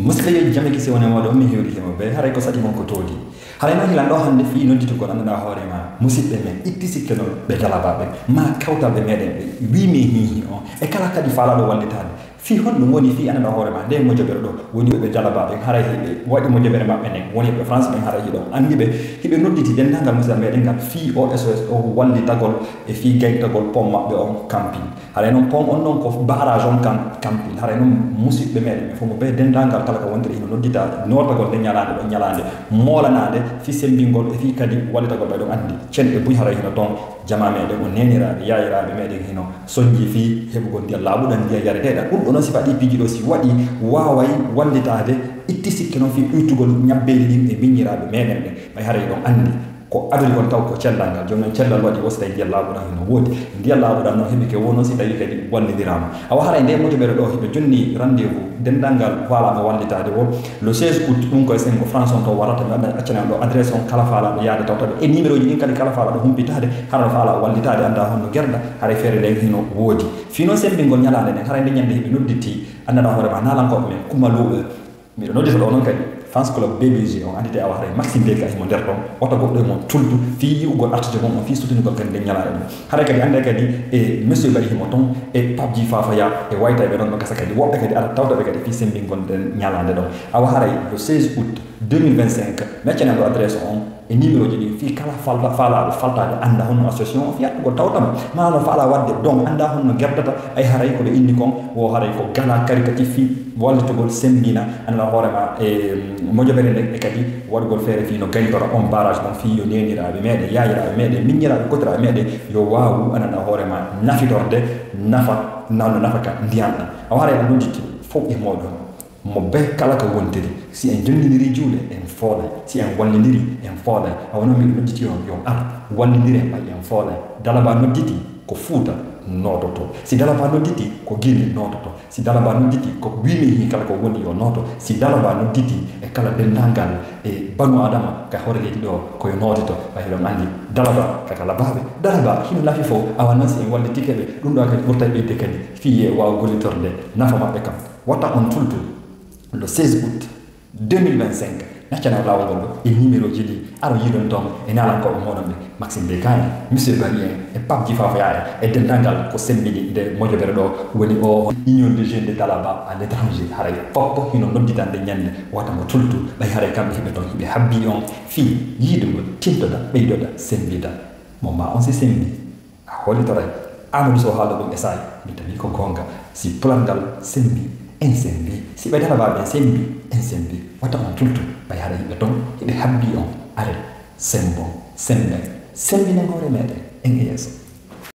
musidɓe jame kisi woni moɗo mi hewlitimo ɓe haray ko sadi mon ko toodi haray no hilan ɗo hannde fi nodditugol annduɗa hoorema musidɓe men itti sikke non ɓe jalabaɓe ma kawtalɓe meɗen ɓe wimi hihi on e kala kadi faalaɗo wallitade fi honɗum woni fi annduɗa hoorema nde mojoɓere ɗo woni ɓe jalabaɓe haray heɓe waɗi mojoɓere maɓɓe nden woni ɓe france ɓen haray hiɗon andiɓe hiɓe nodditi dendagal musidɓe meɗen ngal fi o sos o wallitagol e fi gaytagol pom maɓɓe on camping haray noon pom on ɗon ko barrage on camping haray noon musidɓe meɗen ɓe fomo ɓe dendagal kala ko wondiri hino noddita notagol nde ñalade ɗo ñalade molanade fi sembingol e fi kadi wallitagol ɓe ɗon andi cenɗe buy haray hino toon jama meɗen o neniraɓe yayiraɓe meɗen hino soñji fi heɓugol ndiyam laaɓuɗan ndiya yareteɗa ɗum ɗo noon si waɗi piiji ɗo si waɗi waway wallitade itti sikke noon fi ɓuytugol ñabbeeli ɗin e miñiraɓe meɗen ɓe ɓay haray ɗon andi ko adori on taw ko cellal ngal joni noon cellal waɗi wosita ndiyam laaɓuɗan hino woodi ndiyam laaɓuɗan noon heɓi ke wono si tawi kadi wallidirama awa haray nde mojoɓere ɗo heɓe jonni rendez vous dendal ngal faalaɓe wallitade wo le 16 août ɗum koye sen ko france on to warata ɓe accanam ɗo adresse on kala faalaɓe yaade tawtaɓe e numéro ji ɗin kadi kala faalaɗo humpitade hara faala wallitade anda honno guerɗa haray feere nden hino woodi fino sembingol ñalade nden haray nde ñande heɓe nodditi annduɗa hoorema nalankoɓe men kumaluɓe miɗo noddita ɗo noon kadi France Club BBG on andite awa haray Maxime Beka himo nder ɗon oto goɗɗo e mon tuldu fi yi'ugol artiste mon on fi sutinugol kadi nden ñalade ɗum haray kadi ande kadi e monsieur bari himo toon e Pape Dji Fafaya e wayta ɓe ɗon ɗo gasa kadi woɓɓe kadi ara tawtaɓe kadi fi sembingol nden ñalade ɗon awa haray le 16 août 2025 meccenen ɗo adresse on e numéro ji ɗi fi kala faalaɗo faltade anda honno association o fiyatɗugo tawtama mano faala wadde donc anda honno gerdata ay haray koɓe indi kon wo haray ko gala caricatif fi wallitugol sembina annduɗa hoorema e mojoɓere nden e kadi waɗugol feere fi no gayntora on barrage mon fi yo neniraɓe meɗen yayiraɓe meɗen miññiraɓe kotiraɓe meɗen yo wawu annduɗa hoorema nafitorde nafa nanno nafaka ndiyam ɗam awa haray ɗa nodditi fof e moɗon mo be kala ko wontiri si en jonnidiri juuɗe en fooɗay si en wallidiri en fooɗay awono miɗo nodditi on yo ar wallidiri en ɓay en fooɗay dalaba nodditi ko fuuta nototo si dalaba nodditi ko guilɗi nototo si dalaba nodditi ko wimi hi kala ko woni yo noto si dalaba nodditi e kala dendagal e banu adama ka hoore leydi ɗo koye notito ɓay ɗon andi dalaba kaka labaɓe dalaba hino lafi fof awa noon si en wallitikeɓe ɗum ɗo kadi ɓurta ɓeyde kadi fiye wawa gollitorde nafa maɓɓe kam watta on tultu le 16 août 2025 naccana lawol ngol ɗo e numéro ji ɗi aro yiɗon toon e nalankoɓe moɗon ɓe Maxime Bekani monsieur Bari en e Pape Dji Fafaya e dendagal ko sembini nde mojoɓere ɗo woni o union de jeunes de Dalaba à l'étranger haray foppo hino nodditande ñande wata mo tultu ɓay haray kamɓe heɓe toon hiɓe habbi on fi yiidugol tintoɗa ɓeydoɗa sembida mo ma on si sembi a holitoray Amadou Sow haala ɗum e sayi mi tawi ko gonga si plan ngal sembi en sembi si ɓe dalabaɓe sembi en sembi wata on tultu ɓay haɗa yimɓe toon hiɓe habbi on are sembo semben sembinen hoore meɗen en e yeeso